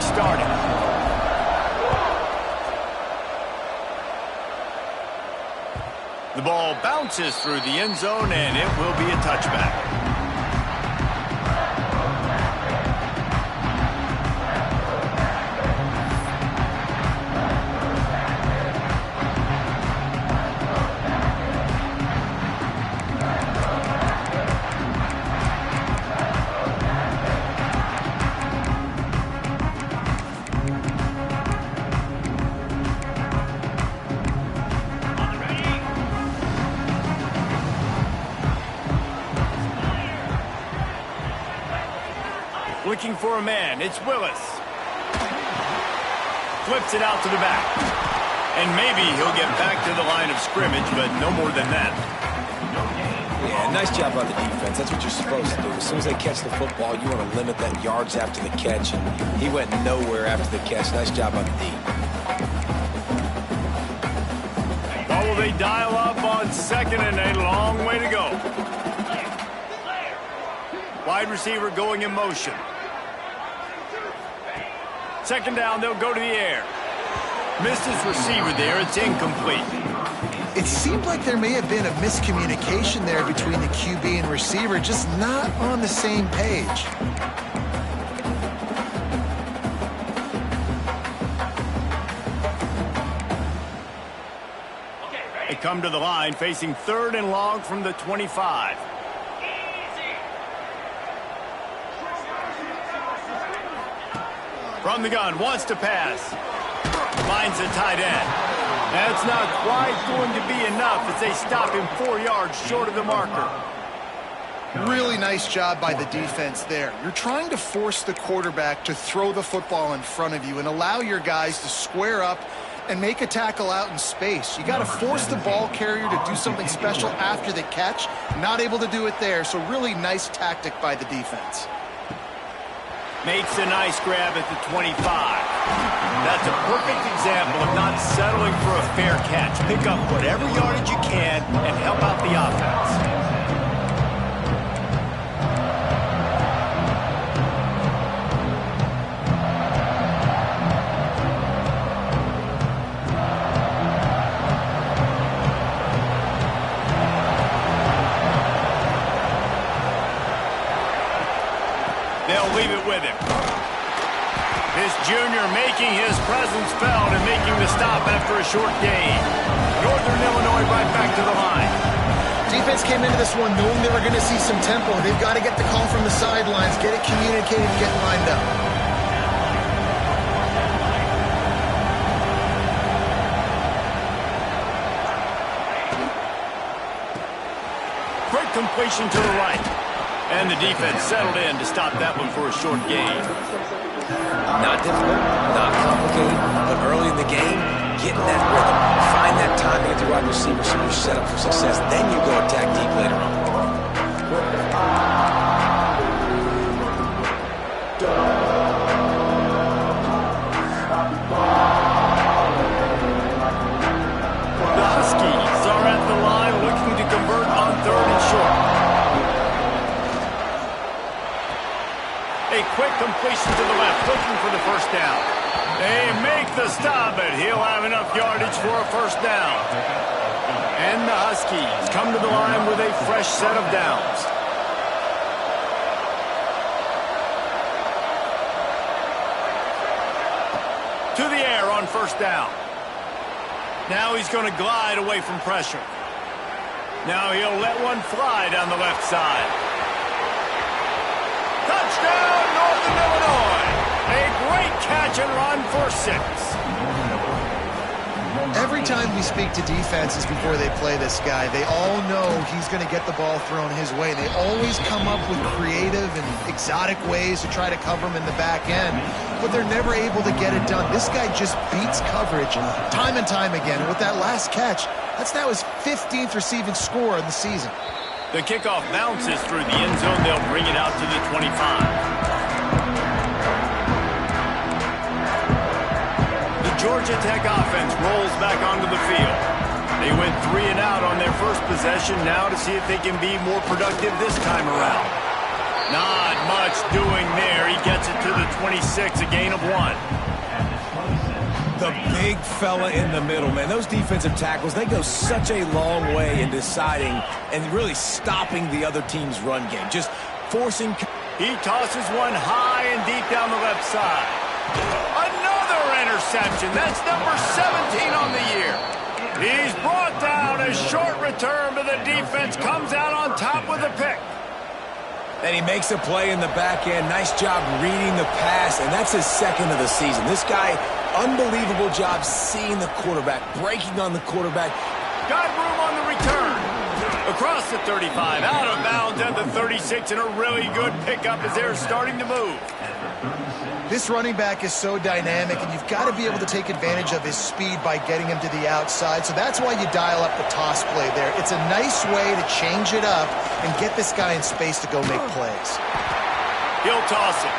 started. The ball bounces through the end zone, and it will be a touchback. Looking for a man. It's Willis. Flips it out to the back. And maybe he'll get back to the line of scrimmage, but no more than that. Yeah, nice job by the defense. That's what you're supposed to do. As soon as they catch the football, you want to limit that yards after the catch. And he went nowhere after the catch. Nice job by the D. Well, will they dial up on second and a long way to go? Wide receiver going in motion. Second down, they'll go to the air. Missed his receiver there. It's incomplete. It seemed like there may have been a miscommunication there between the QB and receiver, just not on the same page. They come to the line facing third and long from the 25. From the gun, wants to pass. Finds a tight end. That's not quite going to be enough as they stop him 4 yards short of the marker. Really nice job by the defense there. You're trying to force the quarterback to throw the football in front of you and allow your guys to square up and make a tackle out in space. You got to force the ball carrier to do something special after the catch. Not able to do it there, so really nice tactic by the defense. Makes a nice grab at the 25. That's a perfect example of not settling for a fair catch. Pick up whatever yardage you can and help out the offense. They'll leave it with him. This junior making his presence felt and making the stop after a short gain. Northern Illinois right back to the line. Defense came into this one knowing they were going to see some tempo. They've got to get the call from the sidelines, get it communicated, get lined up. Quick completion to the right. And the defense settled in to stop that one for a short gain. Not difficult, not complicated, but early in the game, getting that rhythm. Find that timing at the wide receiver so you're set up for success. Then you go attack deep later on. The Huskies are at the line looking to convert on third and short. A quick completion to the left, looking for the first down. They make the stop, but he'll have enough yardage for a first down. And the Huskies come to the line with a fresh set of downs. To the air on first down. Now he's going to glide away from pressure. Now he'll let one fly down the left side. Touchdown, Northern Illinois. A great catch and run for 6. Every time we speak to defenses before they play this guy, they all know he's going to get the ball thrown his way. They always come up with creative and exotic ways to try to cover him in the back end, but they're never able to get it done. This guy just beats coverage time and time again. And with that last catch, that's now his 15th receiving score of the season. The kickoff bounces through the end zone. They'll bring it out to the 25. The Georgia Tech offense rolls back onto the field. They went 3 and out on their first possession, now to see if they can be more productive this time around. Not much doing there. He gets it to the 26. 36, a gain of 1. The big fella in the middle, man. Those defensive tackles, they go such a long way in deciding and really stopping the other team's run game. Just forcing... He tosses one high and deep down the left side. Another interception. That's number 17 on the year. He's brought down. A short return, but the defense comes out on top with a pick. And he makes a play in the back end. Nice job reading the pass, and that's his second of the season. This guy, unbelievable job seeing the quarterback, breaking on the quarterback. Got room on the return. Across the 35, out of bounds at the 36, and a really good pickup as they're starting to move. This running back is so dynamic, and you've got to be able to take advantage of his speed by getting him to the outside. So that's why you dial up the toss play there. It's a nice way to change it up and get this guy in space to go make plays. He'll toss it.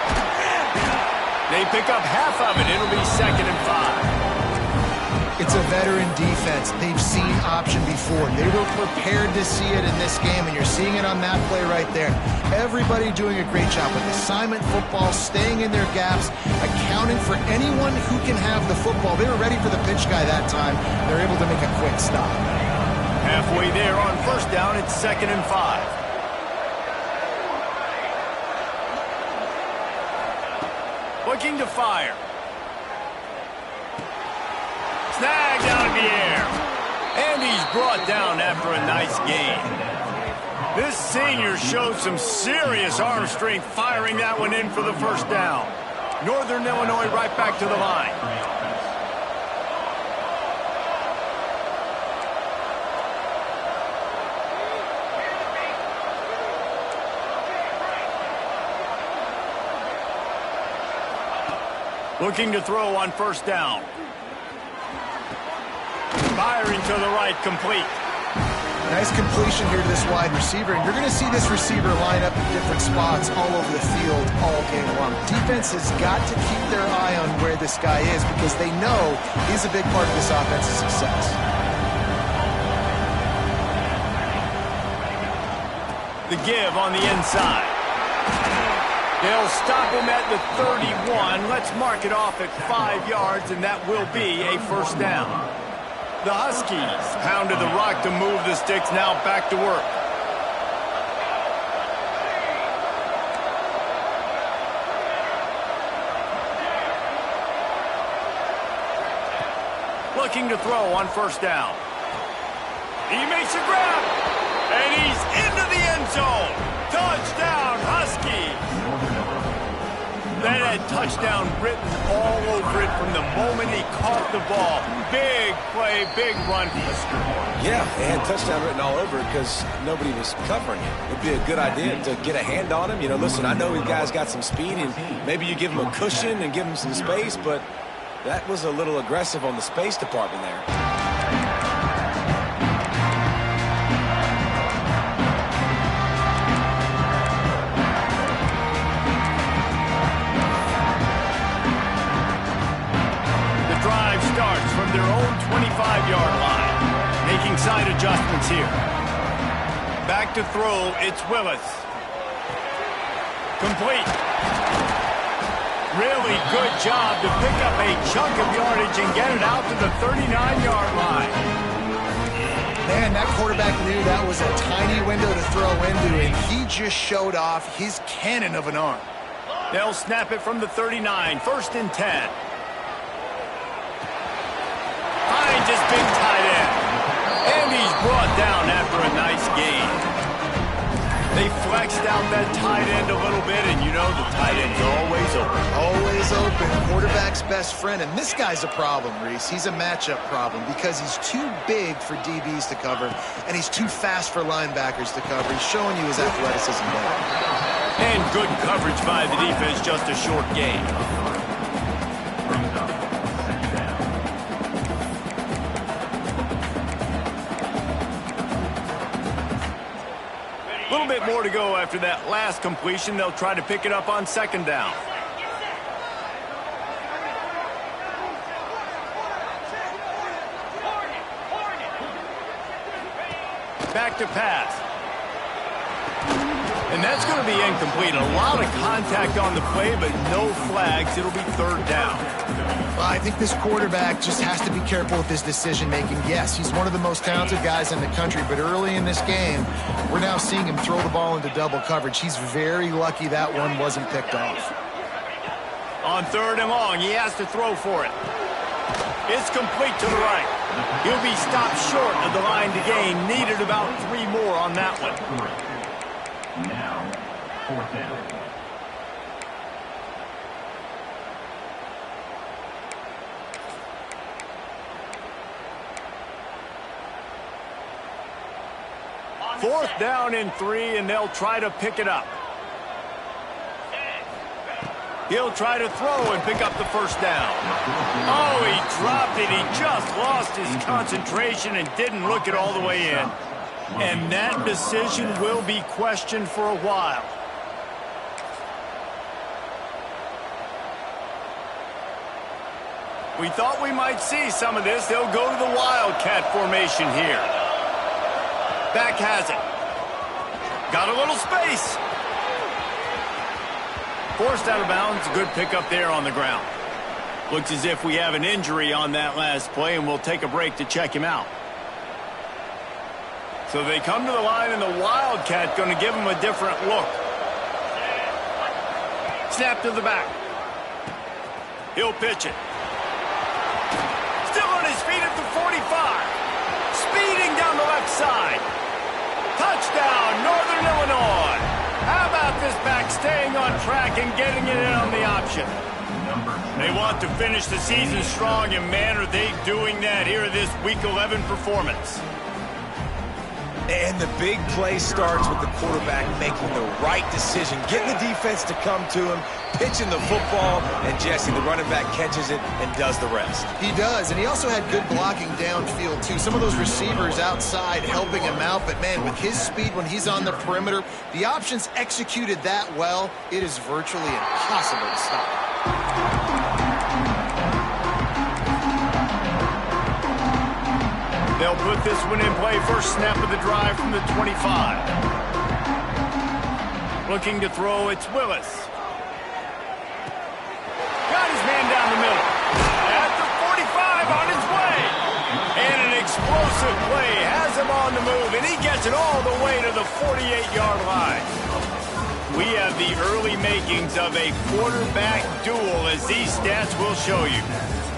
They pick up half of it. It'll be 2nd and 5. It's a veteran defense. They've seen option before. They were prepared to see it in this game, and you're seeing it on that play right there. Everybody doing a great job with assignment football, staying in their gaps, accounting for anyone who can have the football. They were ready for the pitch guy that time. They're able to make a quick stop. Halfway there on 1st down, it's 2nd and 5. Looking to fire. Snagged out of the air. And he's brought down after a nice gain. This senior showed some serious arm strength firing that one in for the 1st down. Northern Illinois right back to the line. Looking to throw on 1st down. Firing to the right, complete. Nice completion here to this wide receiver, and you're going to see this receiver line up in different spots all over the field all game long. Defense has got to keep their eye on where this guy is because they know he's a big part of this offense's success. The give on the inside. They'll stop him at the 31. Let's mark it off at 5 yards, and that will be a 1st down. The Huskies pounded the rock to move the sticks, now back to work. Looking to throw on 1st down. He makes a grab, and he's into the end zone. Touchdown, Huskies. That had touchdown written all over it from the moment he caught the ball. Big play, big run for the score. Yeah, they had touchdown written all over it because nobody was covering him. It'd be a good idea to get a hand on him. You know, listen, I know you guys got some speed, and maybe you give him a cushion and give him some space, but that was a little aggressive on the space department there. Starts from their own 25-yard line. Making side adjustments here. Back to throw, it's Willis. Complete. Really good job to pick up a chunk of yardage and get it out to the 39-yard line. Man, that quarterback knew that was a tiny window to throw into, and he just showed off his cannon of an arm. They'll snap it from the 39, 1st and 10. Finds his big tight end. And he's brought down after a nice gain. They flexed out that tight end a little bit, and you know the tight end's always open. Always open. Quarterback's best friend. And this guy's a problem, Reese. He's a matchup problem because he's too big for DBs to cover, and he's too fast for linebackers to cover. He's showing you his athleticism there. And good coverage by the defense, just a short gain. A little bit more to go after that last completion. They'll try to pick it up on 2nd down. Back to pass. And that's going to be incomplete. A lot of contact on the play, but no flags. It'll be third down. Well, I think this quarterback just has to be careful with his decision-making. Yes, he's one of the most talented guys in the country, but early in this game, we're now seeing him throw the ball into double coverage. He's very lucky that one wasn't picked off. On third and long, he has to throw for it. It's complete to the right. He'll be stopped short of the line to gain. Needed about 3 more on that one. Now, fourth down. Fourth down and 3, and they'll try to pick it up. He'll try to throw and pick up the first down. Oh, he dropped it. He just lost his concentration and didn't look it all the way in. And that decision will be questioned for a while. We thought we might see some of this. They'll go to the Wildcat formation here. Back has it. Got a little space. Forced out of bounds. Good pickup there on the ground. Looks as if we have an injury on that last play, and we'll take a break to check him out. So they come to the line, and the Wildcat going to give him a different look. Snap to the back. He'll pitch it. Still on his feet at the 45. Speeding down the left side. Touchdown, Northern Illinois. How about this back staying on track and getting it in on the option? They want to finish the season strong, and man, are they doing that here this Week 11 performance. And the big play starts with the quarterback making the right decision, getting the defense to come to him, pitching the football, and Jesse, the running back, catches it and does the rest. He does, and he also had good blocking downfield, too. Some of those receivers outside helping him out, but, man, with his speed when he's on the perimeter, the options executed that well, it is virtually impossible to stop. They'll put this one in play. First snap of the drive from the 25. Looking to throw, it's Willis. Got his man down the middle. At the 45 on his way. And an explosive play has him on the move, and he gets it all the way to the 48-yard line. We have the early makings of a quarterback duel, as these stats will show you.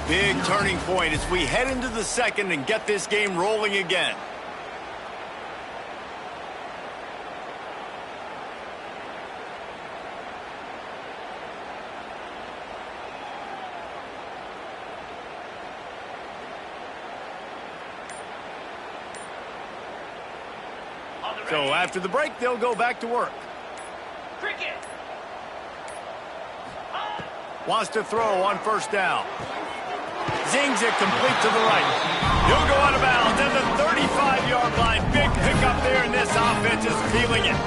Big turning point as we head into the second and get this game rolling again. So after the break, they'll go back to work. Cricket. Wants to throw on first down. Zings it complete to the right. He'll go out of bounds at the 35-yard line. Big pickup there, and this offense is feeling it.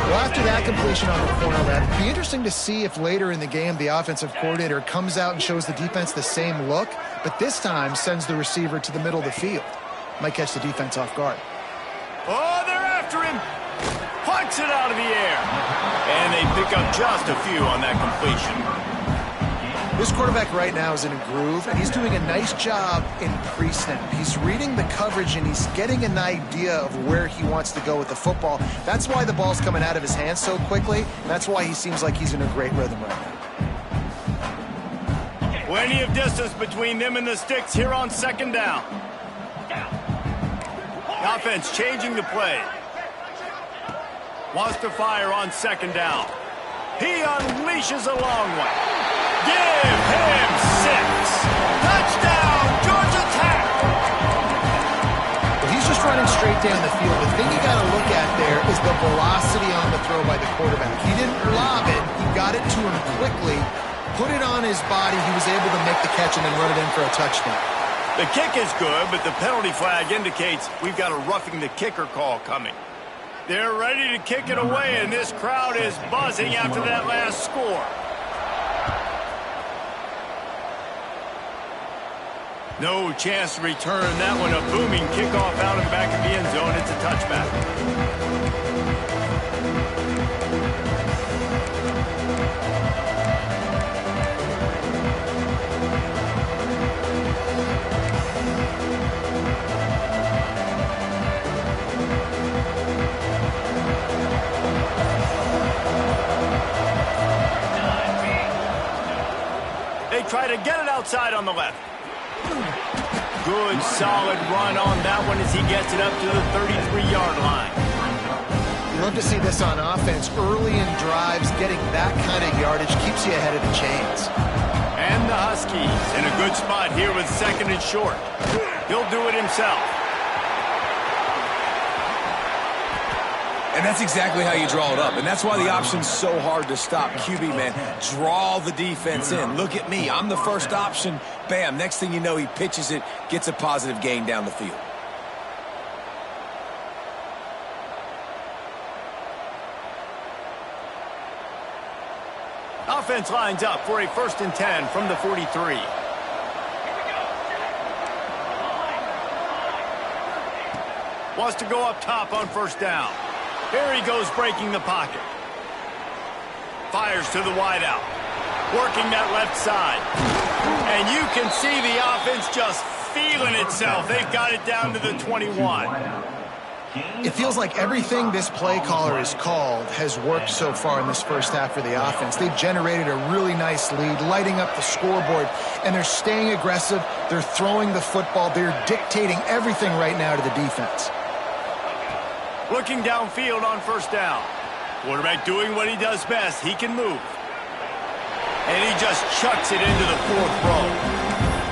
Well, after that completion on the corner route, it'd be interesting to see if later in the game the offensive coordinator comes out and shows the defense the same look, but this time sends the receiver to the middle of the field. Might catch the defense off guard. Oh, they're after him. Punts it out of the air. And they pick up just a few on that completion. This quarterback right now is in a groove, and he's doing a nice job in pre-snap. He's reading the coverage, and he's getting an idea of where he wants to go with the football. That's why the ball's coming out of his hands so quickly, and that's why he seems like he's in a great rhythm right now. Plenty of distance between them and the sticks here on second down. The offense changing the play. Wants to fire on second down. He unleashes a long one. Give him 6. Touchdown, Georgia Tech. Well, he's just running straight down the field. The thing you got to look at there is the velocity on the throw by the quarterback. He didn't lob it. He got it to him quickly, put it on his body. He was able to make the catch and then run it in for a touchdown. The kick is good, but the penalty flag indicates we've got a roughing the kicker call coming. They're ready to kick it away, and this crowd is buzzing after that last score. No chance to return that one. A booming kickoff out of the back of the end zone. It's a touchback. try to get it outside on the left. Good, solid run on that one as he gets it up to the 33-yard line. You love to see this on offense. Early in drives, getting that kind of yardage keeps you ahead of the chains. And the Huskies in a good spot here with 2nd and short. He'll do it himself. And that's exactly how you draw it up. And that's why the option's so hard to stop. QB, man, draw the defense in. Look at me. I'm the first option. Bam. Next thing you know, he pitches it, gets a positive gain down the field. Offense lines up for a 1st and 10 from the 43. Wants to go up top on 1st down. Here he goes breaking the pocket. Fires to the wideout. Working that left side. And you can see the offense just feeling itself. They've got it down to the 21. It feels like everything this play caller has called has worked so far in this first half for the offense. They've generated a really nice lead, lighting up the scoreboard, and they're staying aggressive. They're throwing the football. They're dictating everything right now to the defense. Looking downfield on 1st down. Quarterback doing what he does best. He can move. And he just chucks it into the 4th row.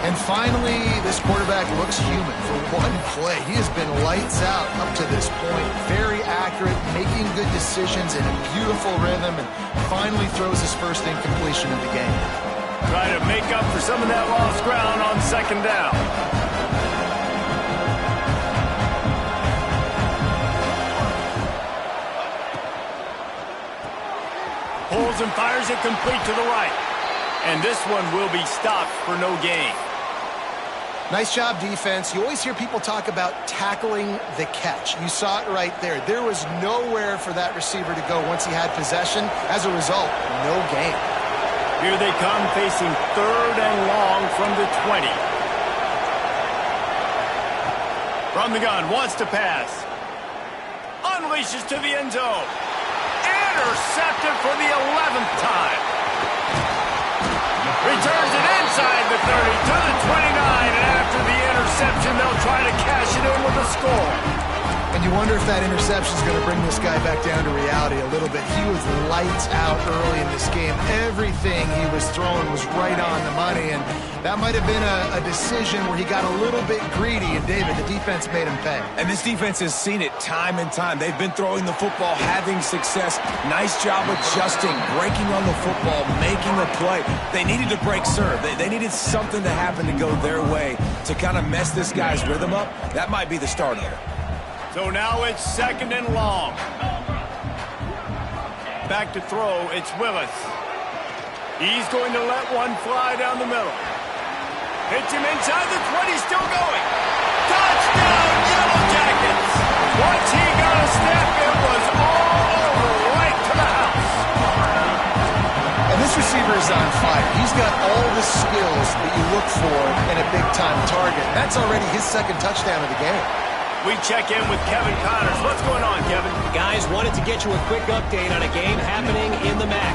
And finally, this quarterback looks human for one play. He has been lights out up to this point. Very accurate, making good decisions in a beautiful rhythm, and finally throws his first incompletion of the game. Try to make up for some of that lost ground on 2nd down. Pulls and fires it complete to the right. And this one will be stopped for no gain. Nice job, defense. You always hear people talk about tackling the catch. You saw it right there. There was nowhere for that receiver to go once he had possession. As a result, no gain. Here they come facing 3rd and long from the 20. From the gun, wants to pass. Unleashes to the end zone. Intercepted for the 11th time. Returns it inside the 30 to the 29, and after the interception, they'll try to cash it in with a score. And you wonder if that interception is going to bring this guy back down to reality a little bit. He was lights out early in this game. Everything he was throwing was right on the money, and that might have been a decision where he got a little bit greedy, and David, the defense made him pay. And this defense has seen it time and time. They've been throwing the football, having success. Nice job adjusting, breaking on the football, making a play. They needed to break serve. They needed something to happen to go their way to kind of mess this guy's rhythm up. That might be the start of it. So now it's 2nd and long. Back to throw, it's Willis. He's going to let one fly down the middle. Hits him inside the 20, still going. Touchdown, Yellow Jackets! Once he got a step, it was all over, right to the house. And this receiver is on fire. He's got all the skills that you look for in a big-time target. That's already his 2nd touchdown of the game. We check in with Kevin Connors. What's going on, Kevin? Guys, wanted to get you a quick update on a game happening in the MAC.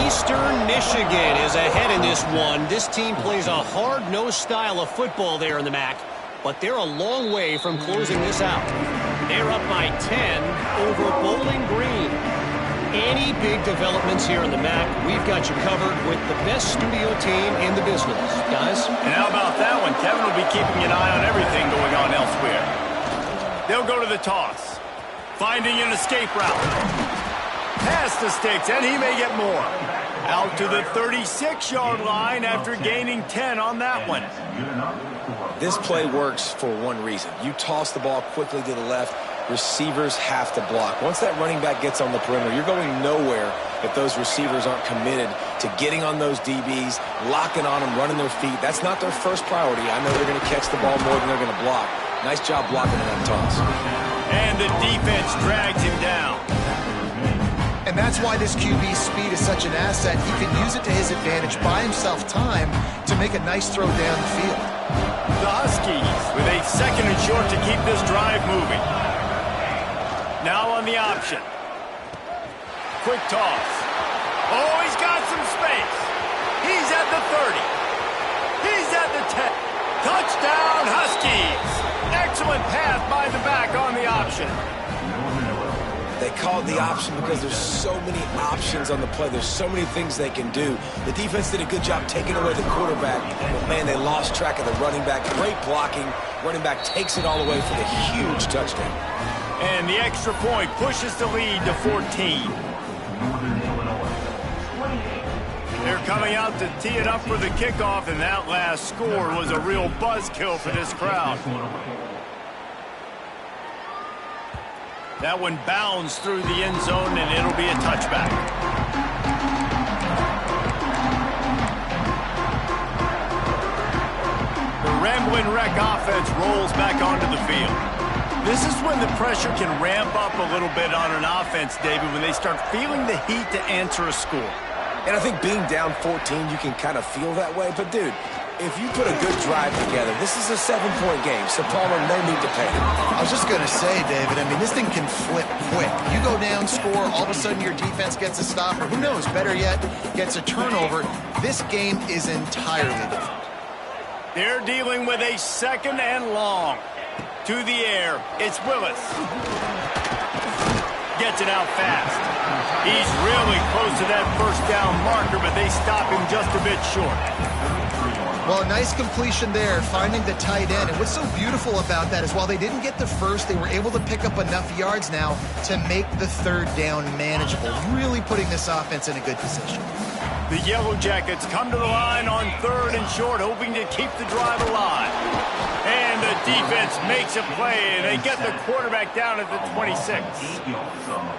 Eastern Michigan is ahead in this one. This team plays a hard-nosed style of football there in the MAC, but they're a long way from closing this out. They're up by 10 over Bowling Green. Any big developments here in the MAC, we've got you covered with the best studio team in the business. Guys? And how about that one? Kevin will be keeping an eye on everything going on elsewhere. They'll go to the toss. Finding an escape route. Past the sticks, and he may get more. Out to the 36-yard line after gaining 10 on that one. This play works for one reason. You toss the ball quickly to the left. Receivers have to block. Once that running back gets on the perimeter, you're going nowhere if those receivers aren't committed to getting on those DBs, locking on them, running their feet. That's not their first priority. I know they're going to catch the ball more than they're going to block. Nice job blocking on that toss. And the defense drags him down. And that's why this QB's speed is such an asset. He can use it to his advantage, buy himself time to make a nice throw down the field. The Huskies with a 2nd and short to keep this drive moving. Now on the option. Quick toss. Oh, he's got some space. He's at the 30. He's at the 10. Touchdown, Huskies. Excellent pass by the back on the option. They call it the option because there's so many options on the play. There's so many things they can do. The defense did a good job taking away the quarterback. But, man, they lost track of the running back. Great blocking. Running back takes it all the way for the huge touchdown. And the extra point pushes the lead to 14. They're coming out to tee it up for the kickoff, and that last score was a real buzzkill for this crowd. That one bounds through the end zone, and it'll be a touchback. The Ramblin' Wreck offense rolls back onto the field. This is when the pressure can ramp up a little bit on an offense, David, when they start feeling the heat to answer a score. And I think being down 14, you can kind of feel that way. But, dude, if you put a good drive together, this is a 7-point game. So, Palmer, no need to panic. I was just going to say, David, I mean, this thing can flip quick. You go down, score, all of a sudden your defense gets a stop, or who knows, better yet, gets a turnover. This game is entirely different. They're dealing with a 2nd and long. To the air, it's Willis. Gets it out fast. He's really close to that first down marker, but they stop him just a bit short. Well, a nice completion there, finding the tight end. And what's so beautiful about that is while they didn't get the first, they were able to pick up enough yards now to make the 3rd down manageable, really putting this offense in a good position. The Yellow Jackets come to the line on 3rd and short, hoping to keep the drive alive. And the defense makes a play, and they get the quarterback down at the 26.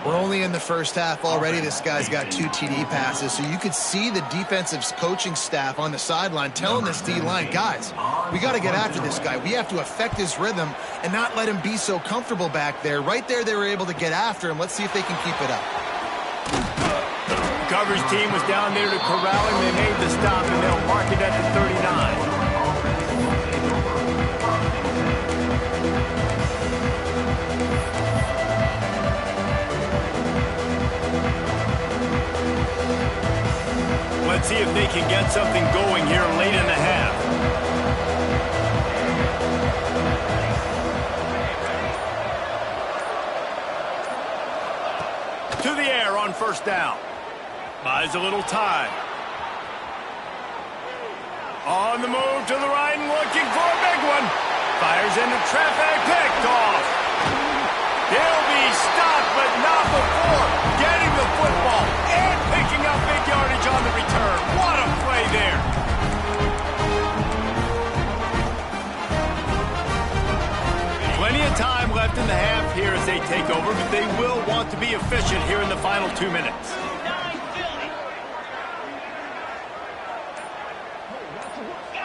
We're only in the first half already. This guy's got 2 TD passes, so you could see the defensive coaching staff on the sideline telling this D-line, guys, we got to get after this guy. We have to affect his rhythm and not let him be so comfortable back there. Right there, they were able to get after him. Let's see if they can keep it up. Coverage team was down there to corral him. They made the stop, and they'll mark it at the 39. Let's see if they can get something going here late in the half. To the air on 1st down. Buys a little time. On the move to the right and looking for a big one. Fires into traffic, picked off. He'll be stopped, but not before getting the football and picking up big yardage on the return. What a play there. Plenty of time left in the half here as they take over, but they will want to be efficient here in the final 2 minutes.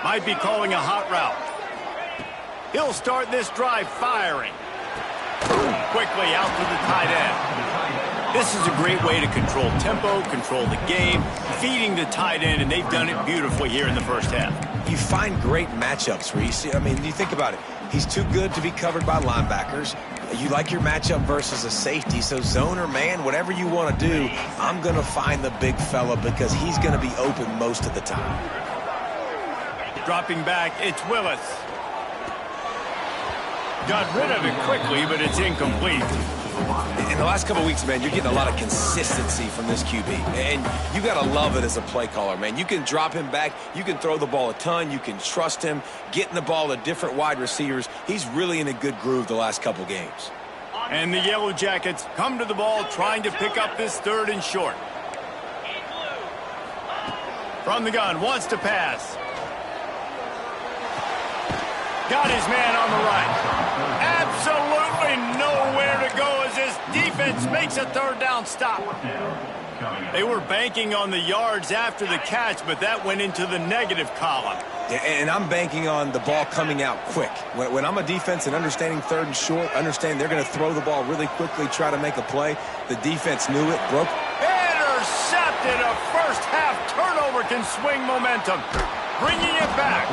Might be calling a hot route. He'll start this drive firing. Quickly out to the tight end. This is a great way to control tempo, control the game, feeding the tight end, and they've done it beautifully here in the first half. You find great matchups where you see, I mean, you think about it. He's too good to be covered by linebackers. You like your matchup versus a safety, so zone or man, whatever you want to do, I'm going to find the big fella because he's going to be open most of the time. Dropping back, it's Willis. Got rid of it quickly, but it's incomplete. In the last couple weeks, man, you're getting a lot of consistency from this QB. And you got to love it as a play caller, man. You can drop him back. You can throw the ball a ton. You can trust him, getting the ball to different wide receivers. He's really in a good groove the last couple games. And the Yellow Jackets come to the ball trying to pick up this 3rd and short. From the gun, wants to pass. Got his man on the right. Absolutely nowhere to go as this defense makes a 3rd down stop. They were banking on the yards after the catch, but that went into the negative column. And I'm banking on the ball coming out quick. When I'm a defense and understanding 3rd and short, understand they're going to throw the ball really quickly, try to make a play. The defense knew it, broke. Intercepted. A first half turnover can swing momentum. Bringing it back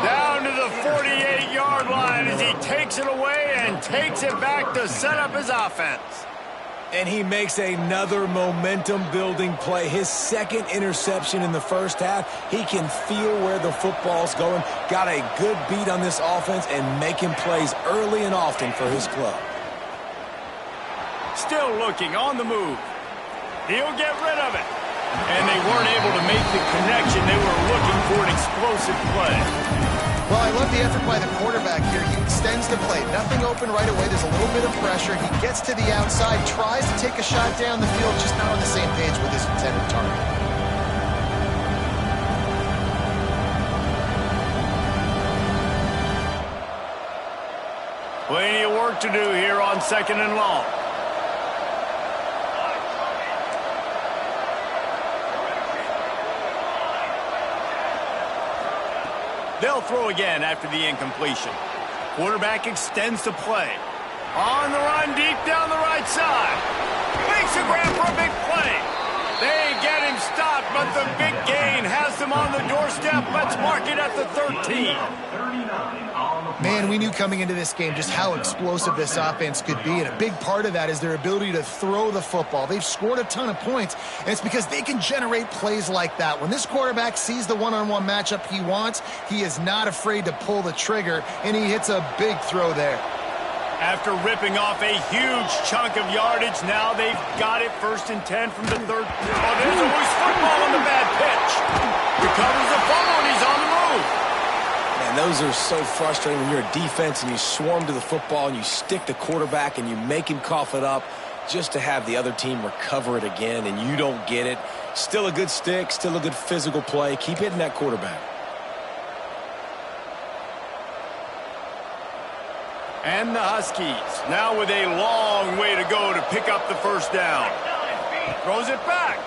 down to the 48-yard line as he takes it away and takes it back to set up his offense. And he makes another momentum-building play. His second interception in the first half. He can feel where the football's going. Got a good beat on this offense and making plays early and often for his club. Still looking on the move. He'll get rid of it. And they weren't able to make the connection. They were looking for an explosive play. Well, I love the effort by the quarterback here. He extends the play. Nothing open right away. There's a little bit of pressure. He gets to the outside, tries to take a shot down the field, just not on the same page with his intended target. Plenty of work to do here on 2nd and long. They'll throw again after the incompletion. Quarterback extends the play. On the run, deep down the right side. Makes a grab for a big play. They get him stopped, but the big gain has them on the doorstep. Let's mark it at the 13. Man, we knew coming into this game just how explosive this offense could be, and a big part of that is their ability to throw the football. They've scored a ton of points, and it's because they can generate plays like that. When this quarterback sees the one-on-one matchup he wants, he is not afraid to pull the trigger, and he hits a big throw there. After ripping off a huge chunk of yardage, now they've got it 1st and 10 from the 3rd. Oh, there's always football on the bad pitch. Recovers the fumble, and he's on the move. Man, those are so frustrating when you're a defense and you swarm to the football and you stick the quarterback and you make him cough it up just to have the other team recover it again and you don't get it. Still a good stick, still a good physical play. Keep hitting that quarterback. And the Huskies now with a long way to go to pick up the 1st down. Throws it back.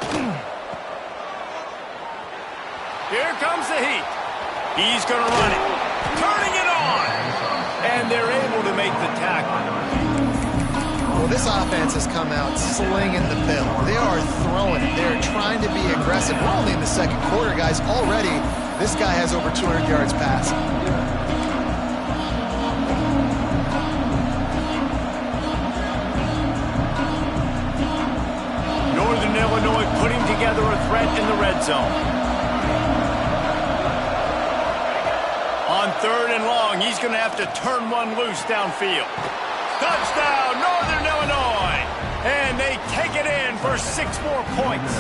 Here comes the heat. He's going to run it. Turning it on. And they're able to make the tackle. Well, this offense has come out slinging the bill. They are throwing it. They're trying to be aggressive. We're only in the 2nd quarter, guys. Already, this guy has over 200 yards passing. Northern Illinois putting together a threat in the red zone. On 3rd and long, he's going to have to turn one loose downfield. Touchdown, Northern Illinois! And they take it in for 6 more points.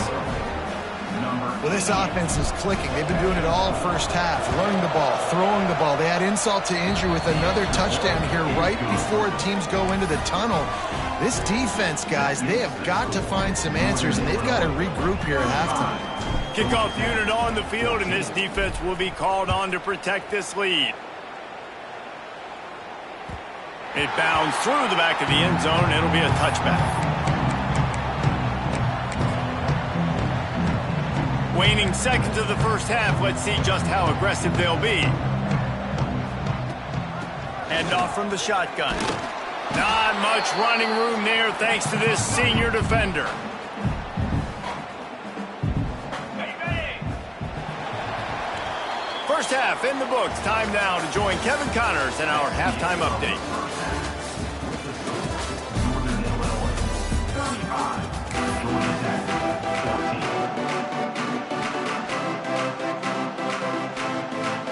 Well, this offense is clicking. They've been doing it all first half, running the ball, throwing the ball. They had insult to injury with another touchdown here right before teams go into the tunnel. This defense, guys, they have got to find some answers, and they've got to regroup here at halftime. Kickoff unit on the field, and this defense will be called on to protect this lead. It bounds through the back of the end zone. It'll be a touchback. Waning seconds of the first half. Let's see just how aggressive they'll be. Hand off from the shotgun. Not much running room there thanks to this senior defender. First half in the books. Time now to join Kevin Connors in our halftime update.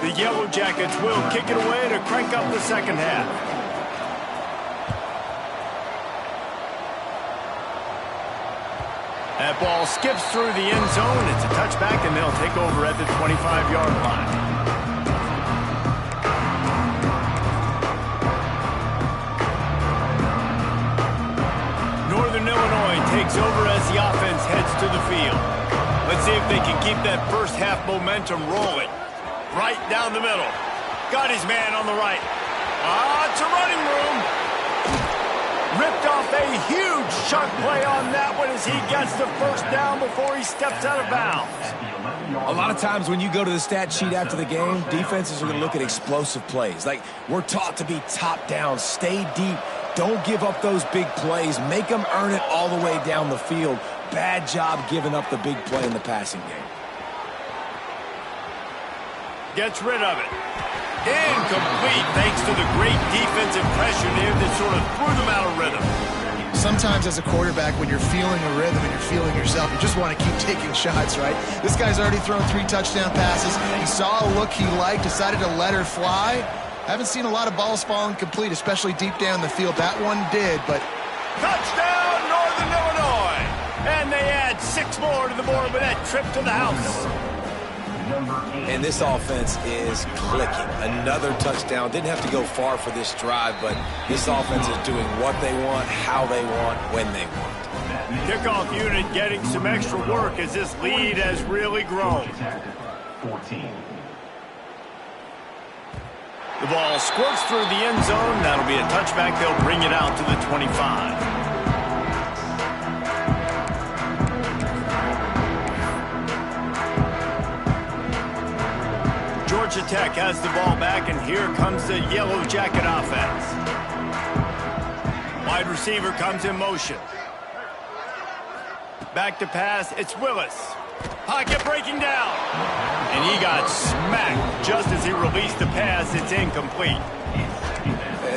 The Yellow Jackets will kick it away to crank up the second half. That ball skips through the end zone. It's a touchback, and they'll take over at the 25-yard line. Northern Illinois takes over as the offense heads to the field. Let's see if they can keep that first half momentum rolling. Right down the middle. Got his man on the right. It's a running room. Ripped off a huge chunk play on that one as he gets the first down before he steps out of bounds. A lot of times when you go to the stat sheet after the game, defenses are going to look at explosive plays. Like, we're taught to be top down, stay deep, don't give up those big plays, make them earn it all the way down the field. Bad job giving up the big play in the passing game. Gets rid of it. Incomplete thanks to the great defensive pressure there that sort of threw them out of rhythm. Sometimes as a quarterback, when you're feeling a rhythm and you're feeling yourself, you just want to keep taking shots, right? This guy's already thrown 3 touchdown passes. He saw a look he liked, decided to let her fly. Haven't seen a lot of balls falling complete, especially deep down the field. That one did, but... Touchdown, Northern Illinois! And they add 6 more to the board with that trip to the house. And this offense is clicking. Another touchdown. Didn't have to go far for this drive, but this offense is doing what they want, how they want, when they want. Kickoff unit getting some extra work as this lead has really grown. 14. The ball squirts through the end zone. That'll be a touchback. They'll bring it out to the 25. Georgia Tech has the ball back, and here comes the Yellow Jacket offense. Wide receiver comes in motion. Back to pass, it's Willis. Pocket breaking down. And he got smacked just as he released the pass. It's incomplete.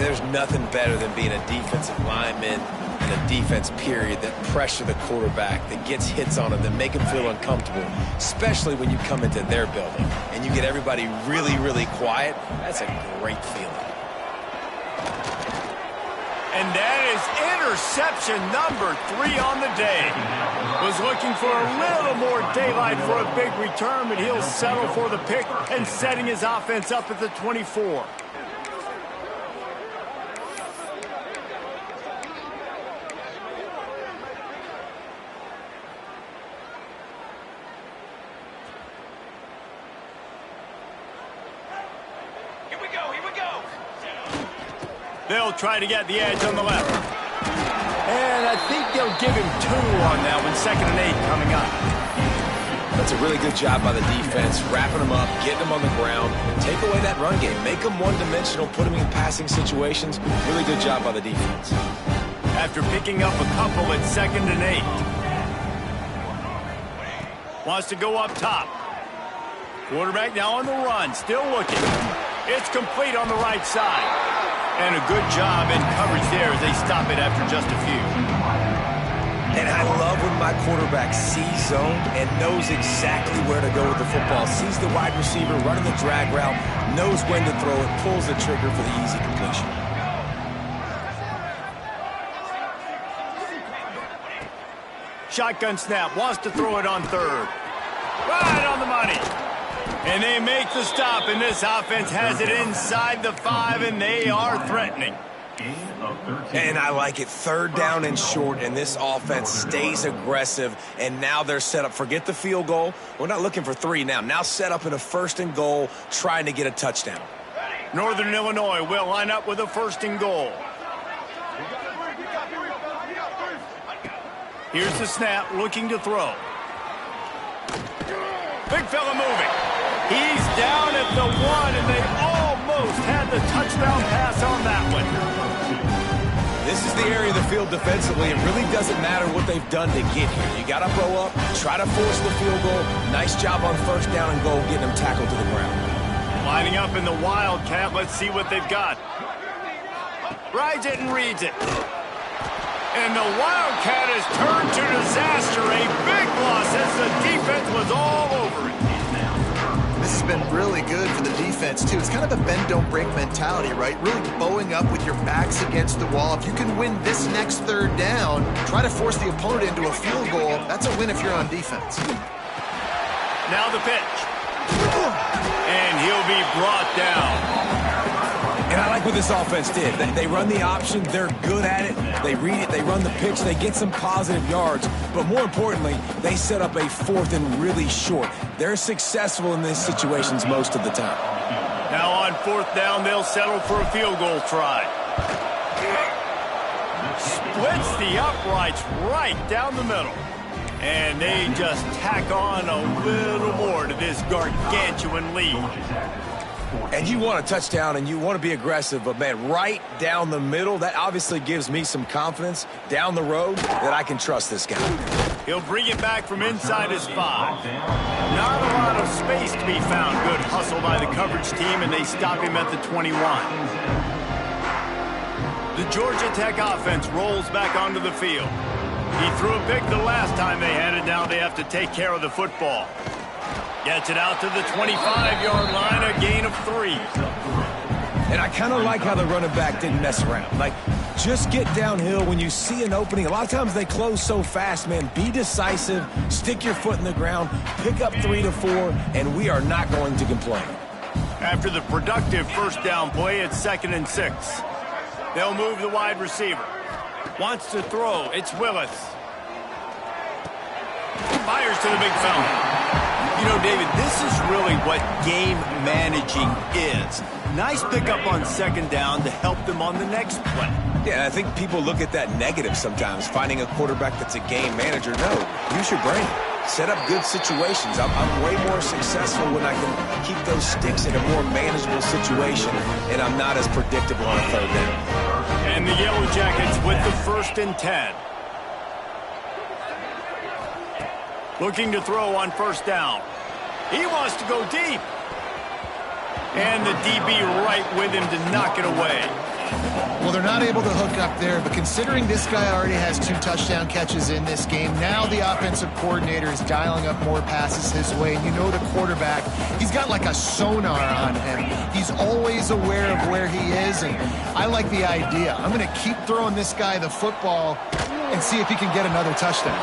There's nothing better than being a defensive lineman and a defense period that pressure the quarterback, that gets hits on him, that make him feel uncomfortable, especially when you come into their building and you get everybody really, really quiet. That's a great feeling. And that is interception number 3 on the day. Was looking for a little more daylight for a big return, but he'll settle for the pick and setting his offense up at the 24. They'll try to get the edge on the left. And I think they'll give him 2 on that one. 2nd and 8 coming up. That's a really good job by the defense, wrapping them up, getting them on the ground, take away that run game, make them one-dimensional, put them in passing situations. Really good job by the defense. After picking up a couple at 2nd and 8. Wants to go up top. Quarterback now on the run, still looking. It's complete on the right side. And a good job in coverage there as they stop it after just a few. And I love when my quarterback sees zone and knows exactly where to go with the football. Sees the wide receiver running the drag route, knows when to throw it, pulls the trigger for the easy completion. Shotgun snap, wants to throw it on 3rd. Right on the money. And they make the stop, and this offense has it inside the 5, and they are threatening. And I like it. 3rd down and short, and this offense stays aggressive, and now they're set up. Forget the field goal. We're not looking for 3 now. Now set up in a 1st and goal, trying to get a touchdown. Northern Illinois will line up with a 1st and goal. Here's the snap, looking to throw. Big fella moving. He's down at the 1, and they almost had the touchdown pass on that one. This is the area of the field defensively. It really doesn't matter what they've done to get here. You got to blow up, try to force the field goal. Nice job on 1st down and goal, getting them tackled to the ground. Lining up in the Wildcat. Let's see what they've got. Rides it and reads it. And the Wildcat has turned to disaster. A big loss as the defense was all over it. This has been really good for the defense, too. It's kind of a bend-don't-break mentality, right? Really bowing up with your backs against the wall. If you can win this next 3rd down, try to force the opponent into a field goal, that's a win if you're on defense. Now the pitch. And he'll be brought down. And I like what this offense did. They run the option. They're good at it. They read it. They run the pitch. They get some positive yards. But more importantly, they set up a 4th and really short. They're successful in these situations most of the time. Now on 4th down, they'll settle for a field goal try. Splits the uprights right down the middle. And they just tack on a little more to this gargantuan lead. And you want a touchdown and you want to be aggressive, but, man, right down the middle, that obviously gives me some confidence down the road that I can trust this guy. He'll bring it back from inside his 5. Not a lot of space to be found. Good hustle by the coverage team, and they stop him at the 21. The Georgia Tech offense rolls back onto the field. He threw a pick the last time they had it. Now they have to take care of the football. Gets it out to the 25-yard line, a gain of 3. And I kind of like how the running back didn't mess around. Like, just get downhill when you see an opening. A lot of times they close so fast, man. Be decisive, stick your foot in the ground, pick up 3 to 4, and we are not going to complain. After the productive first down play, it's 2nd and 6. They'll move the wide receiver. Wants to throw. It's Willis. Fires to the big fella. You know, David, this is really what game managing is. Nice pickup on 2nd down to help them on the next play. Yeah, I think people look at that negative sometimes, finding a quarterback that's a game manager. No, use your brain. Set up good situations. I'm way more successful when I can keep those sticks in a more manageable situation, and I'm not as predictable on a 3rd down. And the Yellow Jackets with the 1st and 10. Looking to throw on 1st down. He wants to go deep. And the DB right with him to knock it away. Well, they're not able to hook up there, but considering this guy already has 2 touchdown catches in this game, now the offensive coordinator is dialing up more passes his way. And you know the quarterback, he's got like a sonar on him. He's always aware of where he is, and I like the idea. I'm going to keep throwing this guy the football and see if he can get another touchdown.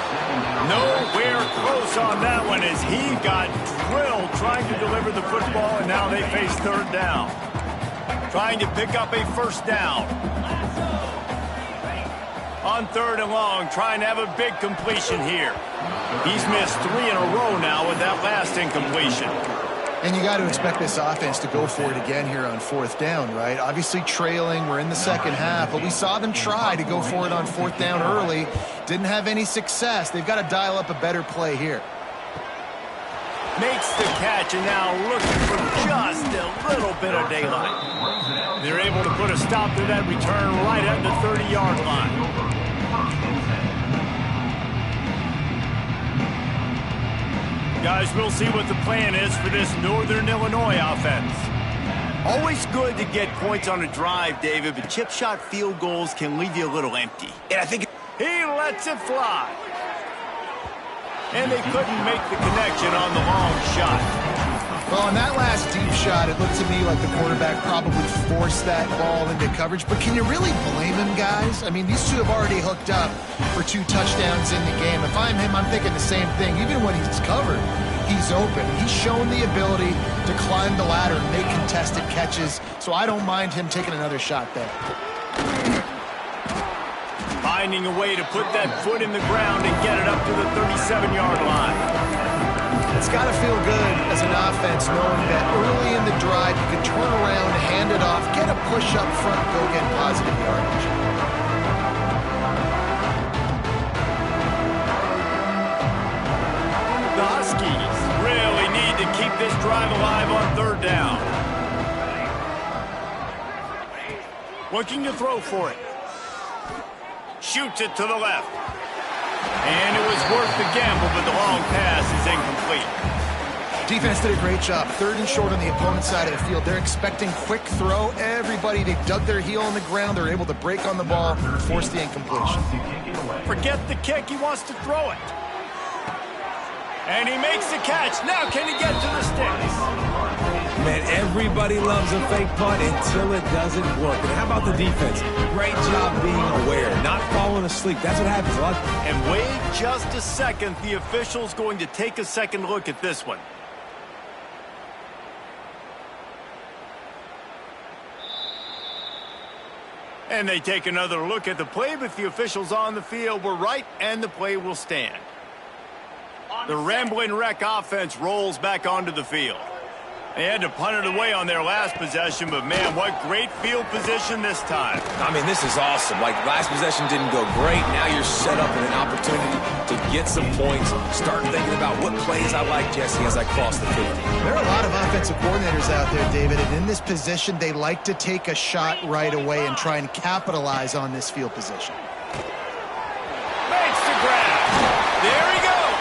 Nowhere close on that one as he got drilled trying to deliver the football, and now they face 3rd down. Trying to pick up a 1st down. On 3rd and long, trying to have a big completion here. He's missed 3 in a row now with that last incompletion. And you got to expect this offense to go for it again here on 4th down, right? Obviously trailing, we're in the 2nd half, but we saw them try to go for it on 4th down early. Didn't have any success. They've got to dial up a better play here. Makes the catch, and now looking for just a little bit of daylight. They're able to put a stop to that return right at the 30-yard line. Guys, we'll see what the plan is for this Northern Illinois offense. Always good to get points on a drive, David, but chip shot field goals can leave you a little empty. And I think he lets it fly. And they couldn't make the connection on the long shot. Well, on that last deep shot, it looked to me like the quarterback probably forced that ball into coverage. But can you really blame him, guys? I mean, these two have already hooked up for 2 touchdowns in the game. If I'm him, I'm thinking the same thing. Even when he's covered, he's open. He's shown the ability to climb the ladder and make contested catches. So I don't mind him taking another shot there. Finding a way to put that foot in the ground and get it up to the 37-yard line. It's got to feel good as an offense knowing that early in the drive you can turn around, hand it off, get a push up front, go get positive yardage. The Huskies really need to keep this drive alive on 3rd down. Looking to throw for it. Shoots it to the left. And it was worth the gamble, but the long pass is incomplete. Defense did a great job. 3rd and short on the opponent's side of the field. They're expecting quick throw. Everybody, they dug their heel on the ground. They're able to break on the ball and force the incompletion. Forget the kick. He wants to throw it. And he makes the catch. Now can he get to the sticks? Man, everybody loves a fake punt until it doesn't work. And how about the defense? Great job being aware, not falling asleep. That's what happens. And wait just a second. The official's going to take a second look at this one. And they take another look at the play, but the officials on the field were right, and the play will stand. The Ramblin' Wreck offense rolls back onto the field. They had to punt it away on their last possession, but man, what great field position this time. I mean, this is awesome. Like, last possession didn't go great. Now you're set up with an opportunity to get some points. Start thinking about what plays I like, Jesse, as I cross the 50. There are a lot of offensive coordinators out there, David, and in this position, they like to take a shot right away and try and capitalize on this field position. Makes the grab. There he goes.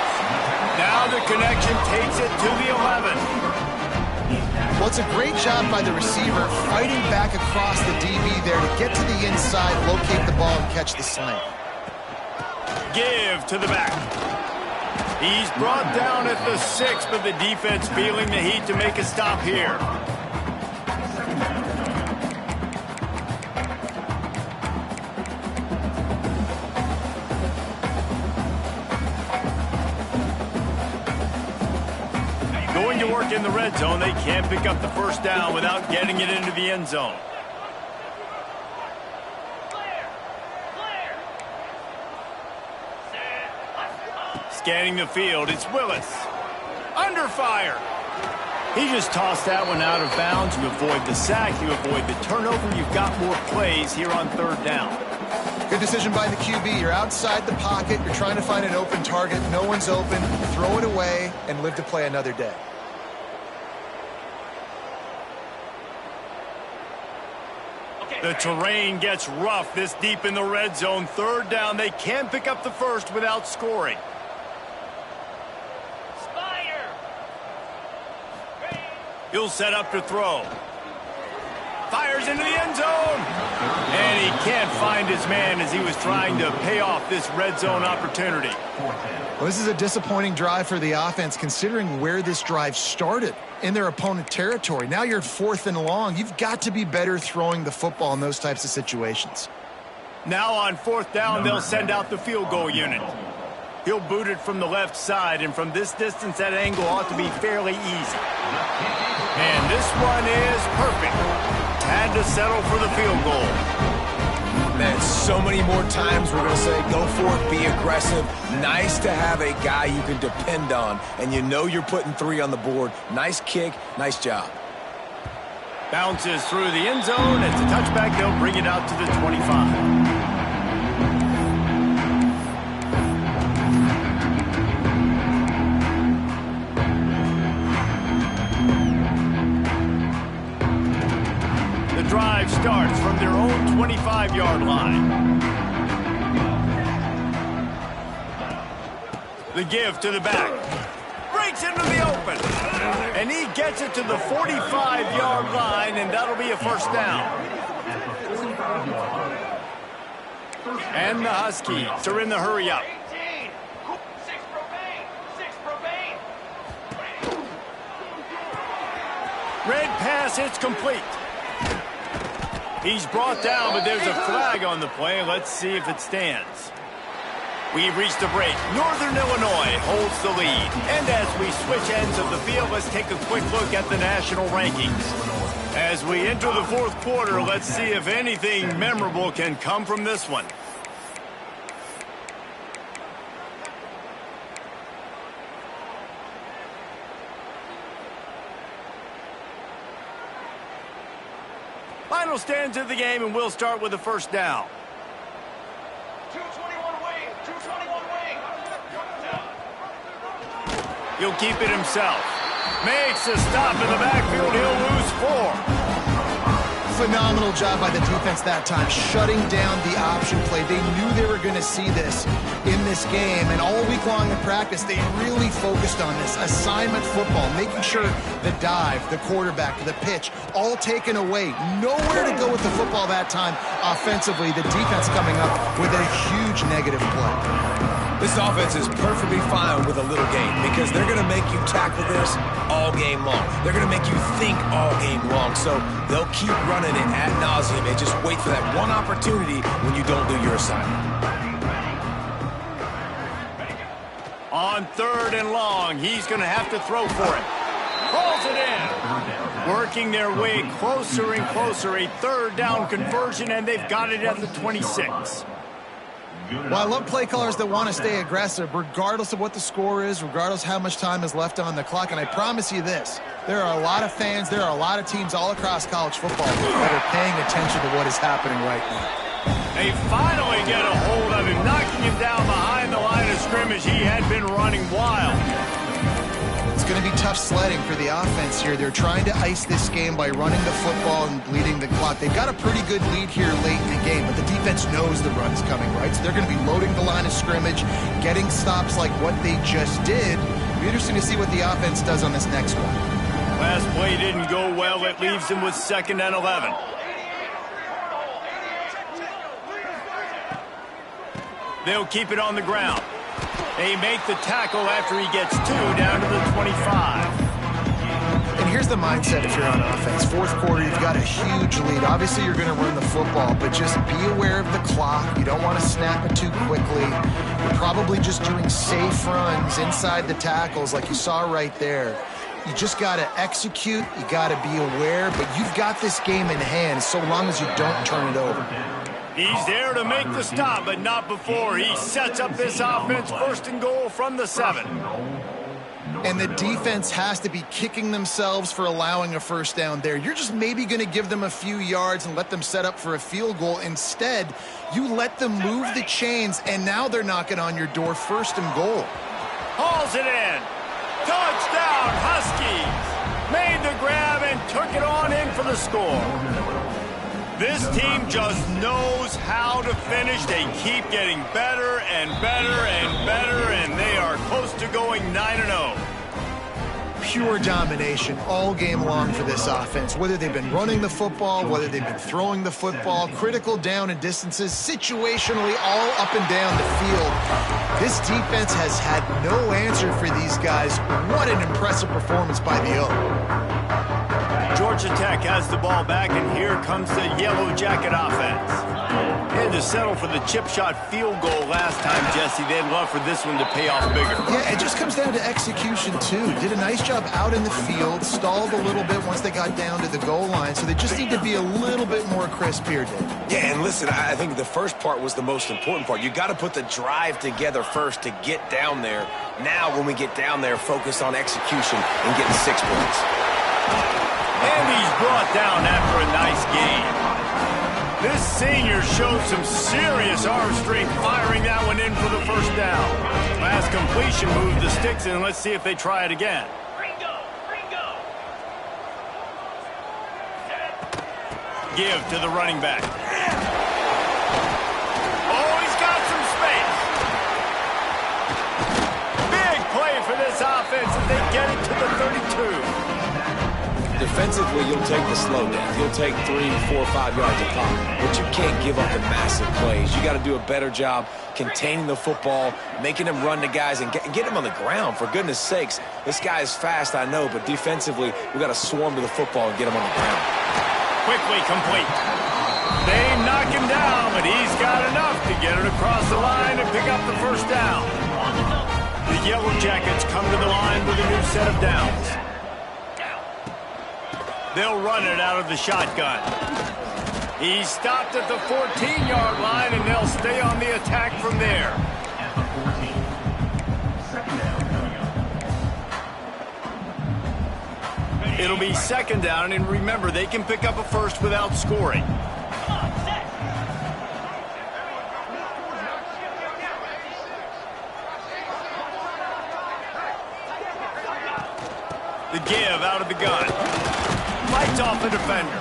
Now the connection takes it to the 11. Well, it's a great job by the receiver fighting back across the DB there to get to the inside, locate the ball, and catch the slant. Give to the back. He's brought down at the 6, but the defense feeling the heat to make a stop here. Going to work in the red zone. They can't pick up the first down without getting it into the end zone. Scanning the field, it's Willis. Under fire. He just tossed that one out of bounds. You avoid the sack, you avoid the turnover. You've got more plays here on third down. Good decision by the QB. You're outside the pocket. You're trying to find an open target. No one's open. Throw it away and live to play another day. The terrain gets rough this deep in the red zone. Third down, they can't pick up the first without scoring. He'll set up to throw. Fires into the end zone. And he can't find his man as he was trying to pay off this red zone opportunity. Well, this is a disappointing drive for the offense considering where this drive started in their opponent territory. Now you're 4th and long. You've got to be better throwing the football in those types of situations. Now on 4th down, they'll send out the field goal unit. He'll boot it from the left side, and from this distance, that angle ought to be fairly easy. And this one is perfect. Had to settle for the field goal. Man, so many more times we're going to say, go for it, be aggressive. Nice to have a guy you can depend on, and you know you're putting 3 on the board. Nice kick, nice job. Bounces through the end zone. It's a touchback. They'll bring it out to the 25. Drive starts from their own 25-yard line. The give to the back. Breaks into the open. And he gets it to the 45-yard line, and that'll be a first down. And the Huskies are in the hurry-up. Red pass, it's complete. He's brought down, but there's a flag on the play. Let's see if it stands. We've reached a break. Northern Illinois holds the lead. And as we switch ends of the field, let's take a quick look at the national rankings. As we enter the 4th quarter, let's see if anything memorable can come from this one. Final stands of the game, and we'll start with the first down. 221 wing, 221 wing. He'll keep it himself. Makes a stop in the backfield. He'll lose 4. Phenomenal job by the defense that time, shutting down the option play. They knew they were going to see this in this game, and all week long in practice, they really focused on this assignment football, making sure the dive, the quarterback, the pitch, all taken away. Nowhere to go with the football that time offensively. The defense coming up with a huge negative play. This offense is perfectly fine with a little game because they're going to make you tackle this all game long. They're going to make you think all game long. So they'll keep running it ad nauseum and just wait for that one opportunity when you don't do your assignment. On 3rd and long, he's going to have to throw for it. Calls it in. Working their way closer and closer. A 3rd down conversion, and they've got it at the 26. Well, I love play callers that want to stay aggressive, regardless of what the score is, regardless how much time is left on the clock. And I promise you this, there are a lot of fans, there are a lot of teams all across college football that are paying attention to what is happening right now. They finally get a hold of him, knocking him down behind the line of scrimmage. He had been running wild. It's going to be tough sledding for the offense here. They're trying to ice this game by running the football and bleeding the clock. They've got a pretty good lead here late in the game, but the defense knows the run's coming, right? So they're going to be loading the line of scrimmage, getting stops like what they just did. It'll be interesting to see what the offense does on this next one. Last play didn't go well. It leaves him with 2nd and 11. They'll keep it on the ground. They make the tackle after he gets 2 down to the 25. And here's the mindset if you're on offense. 4th quarter, you've got a huge lead. Obviously, you're going to run the football, but just be aware of the clock. You don't want to snap it too quickly. You're probably just doing safe runs inside the tackles like you saw right there. You just got to execute. You got to be aware, but you've got this game in hand so long as you don't turn it over. He's there to make the stop, but not before. He sets up this offense 1st and goal from the 7. And the defense has to be kicking themselves for allowing a 1st down there. You're just maybe going to give them a few yards and let them set up for a field goal. Instead, you let them move the chains, and now they're knocking on your door 1st and goal. Hauls it in. Touchdown, Huskies. Made the grab and took it on in for the score. This team just knows how to finish. They keep getting better and better and better, and they are close to going 9-0. Pure domination all game long for this offense. Whether they've been running the football, whether they've been throwing the football, critical down and distances, situationally all up and down the field. This defense has had no answer for these guys. What an impressive performance by the O. Georgia Tech has the ball back, and here comes the Yellow Jacket offense. Had to settle for the chip shot field goal last time, Jesse. They'd love for this one to pay off bigger. Yeah, it just comes down to execution, too. Did a nice job out in the field, stalled a little bit once they got down to the goal line, so they just need to be a little bit more crisp here, Dave. Yeah, and listen, I think the first part was the most important part. You got to put the drive together first to get down there. Now, when we get down there, focus on execution and getting 6 points. And he's brought down after a nice game. This senior showed some serious arm strength firing that one in for the 1st down. Last completion moved the sticks in. Let's see if they try it again. Give to the running back. Oh, he's got some space. Big play for this offense as they get it to the 32. Defensively, you'll take the slow down. You'll take 3, 4, 5 yards a pop. But you can't give up the massive plays. You got to do a better job containing the football, making them run the guys, and get them on the ground. For goodness sakes, this guy is fast, I know, but defensively, we got to swarm to the football and get him on the ground. Quickly complete. They knock him down, but he's got enough to get it across the line and pick up the 1st down. The Yellow Jackets come to the line with a new set of downs. They'll run it out of the shotgun. He's stopped at the 14-yard line, and they'll stay on the attack from there. It'll be 2nd down, and remember, they can pick up a 1st without scoring. The give out of the gun. Lights off the defender.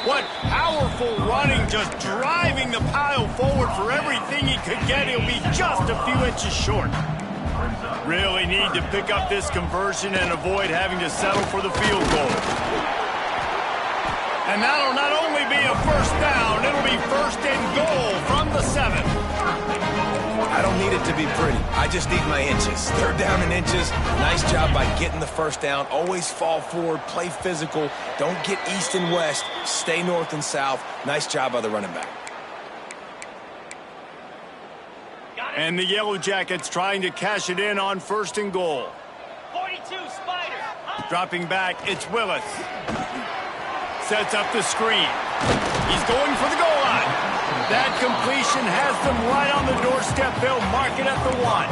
What powerful running, just driving the pile forward for everything he could get. He'll be just a few inches short. Really need to pick up this conversion and avoid having to settle for the field goal. And that'll not only be a 1st down, it'll be 1st and goal from the 7. I don't need it to be pretty. I just need my inches. 3rd down and inches. Nice job by getting the 1st down. Always fall forward, play physical. Don't get east and west. Stay north and south. Nice job by the running back. And the Yellow Jackets trying to cash it in on 1st and goal. 42, Spider. Dropping back, it's Willis. Sets up the screen. He's going for the goal line. That completion has them right on the doorstep. They'll mark it at the 1.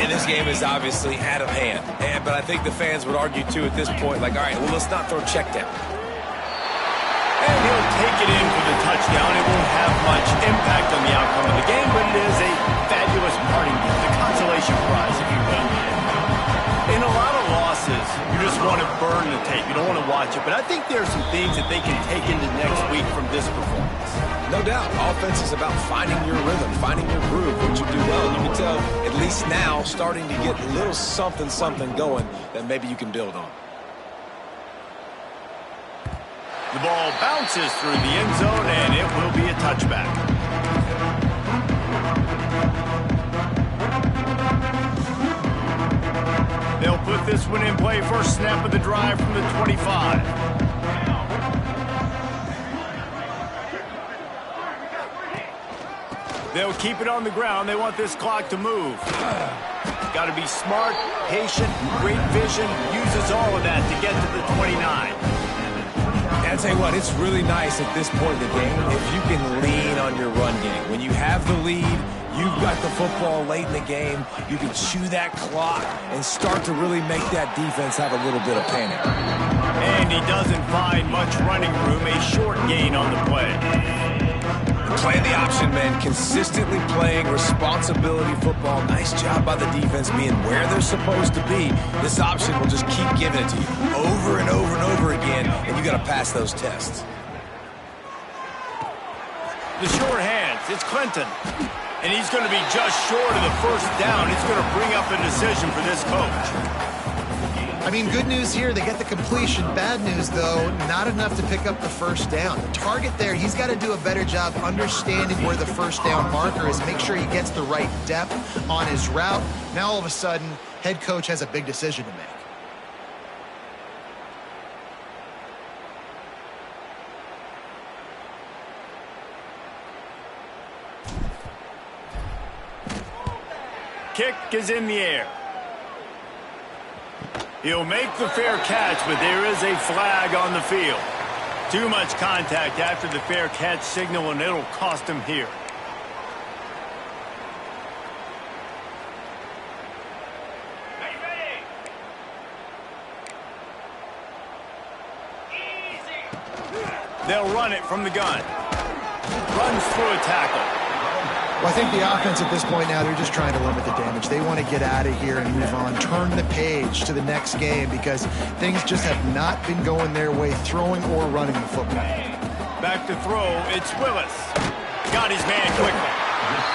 And this game is obviously out of hand. But I think the fans would argue, too, at this point, like, all right, well, let's not throw check down. And he'll take it in for the touchdown. It won't have much impact on the outcome of the game, but it is a fabulous parting gift, a consolation prize, if you will. In a lot of losses, you just want to burn the tape. You don't want to watch it. But I think there are some things that they can take into next week from this performance. No doubt. Offense is about finding your rhythm, finding your groove, what you do well. And you can tell, at least now, starting to get a little something going that maybe you can build on. The ball bounces through the end zone, and it will be a touchback. They'll put this one in play. First snap of the drive from the 25. They'll keep it on the ground. They want this clock to move. Got to be smart, patient, great vision. Uses all of that to get to the 29. And I'll tell you what, it's really nice at this point in the game if you can lean on your run game. When you have the lead, you've got the football late in the game, you can chew that clock and start to really make that defense have a little bit of panic. And he doesn't find much running room, a short gain on the play. Playing the option, man, consistently playing responsibility football. Nice job by the defense being where they're supposed to be. This option will just keep giving it to you over and over and over again, and you got to pass those tests. The short hands, it's Clinton. And he's going to be just short of the first down. It's going to bring up a decision for this coach. I mean, good news here, they get the completion. Bad news, though, not enough to pick up the first down. The target there, he's got to do a better job understanding where the first down marker is, make sure he gets the right depth on his route. Now, all of a sudden, head coach has a big decision to make. Kick is in the air. He'll make the fair catch, but there is a flag on the field. Too much contact after the fair catch signal, and it'll cost him here. They'll run it from the gun. Runs through a tackle. Well, I think the offense at this point now, they're just trying to limit the damage. They want to get out of here and move on, turn the page to the next game because things just have not been going their way, throwing or running the football. Back to throw, it's Willis. Got his man quickly.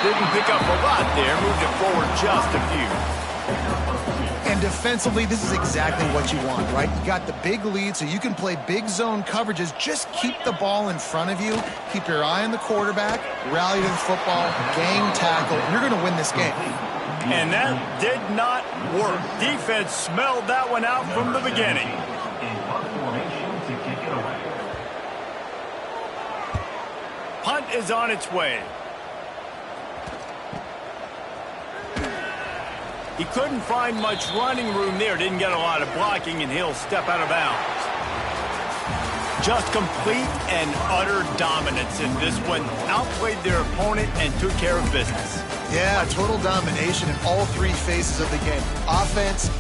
Didn't pick up a lot there, moved it forward just a few. And defensively, this is exactly what you want, right? You got the big lead, so you can play big zone coverages. Just keep the ball in front of you. Keep your eye on the quarterback. Rally to the football. Gang tackle. You're going to win this game. And that did not work. Defense smelled that one out from the beginning. Punt is on its way. He couldn't find much running room there. Didn't get a lot of blocking, and he'll step out of bounds. Just complete and utter dominance in this one. Outplayed their opponent and took care of business. Yeah, total domination in all three phases of the game. Offense,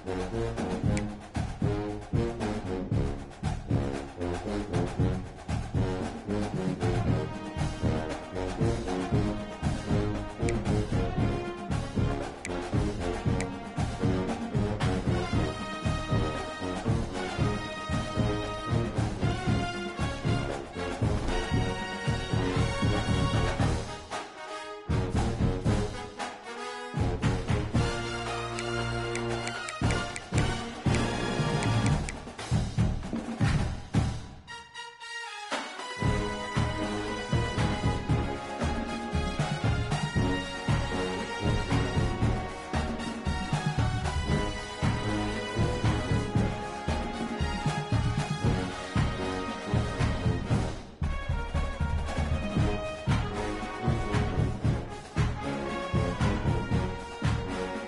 it.